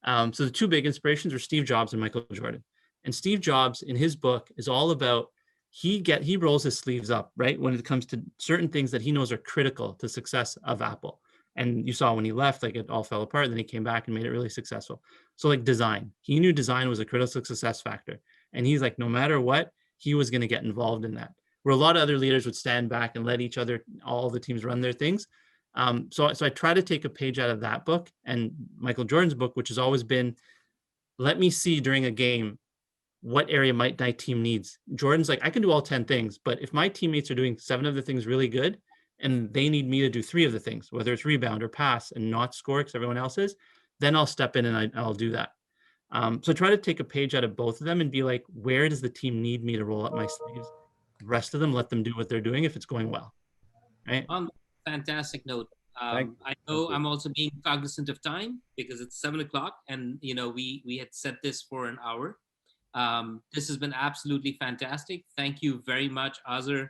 so the two big inspirations are Steve Jobs and Michael Jordan. And Steve Jobs in his book is all about, he rolls his sleeves up, right? When it comes to certain things that he knows are critical to success of Apple. And you saw when he left, like it all fell apart. Then he came back and made it really successful. So like design, he knew design was a critical success factor. And he's like, no matter what, he was going to get involved in that. Where a lot of other leaders would stand back and let each other, all the teams run their things. So I try to take a page out of that book and Michael Jordan's book, which has always been, let me see during a game, what area my team needs. Jordan's like, I can do all 10 things, but if my teammates are doing 7 of the things really good and they need me to do 3 of the things, whether it's rebound or pass and not score because everyone else is, then I'll step in and I'll do that. So try to take a page out of both of them and be like, where does the team need me to roll up my sleeves? The rest of them, let them do what they're doing if it's going well, right? On a fantastic note, I know I'm also being cognizant of time because it's 7 o'clock and, you know, we had set this for an hour. This has been absolutely fantastic. Thank you very much, Aazar,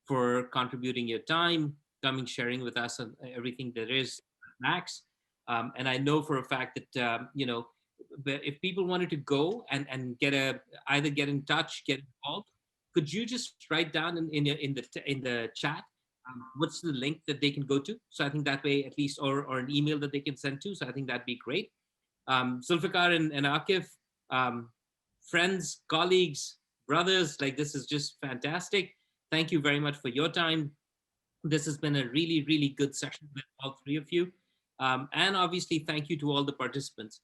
for contributing your time, coming, sharing with us everything there is, Max. And I know for a fact that, you know, if people wanted to go and either get in touch, get involved, could you just write down in the chat what's the link that they can go to? So I think that way at least, or an email that they can send to. So I think that'd be great. Zulfikar and Akif, friends, colleagues, brothers, like this is just fantastic. Thank you very much for your time. This has been a really, really good session with all 3 of you. And obviously, thank you to all the participants.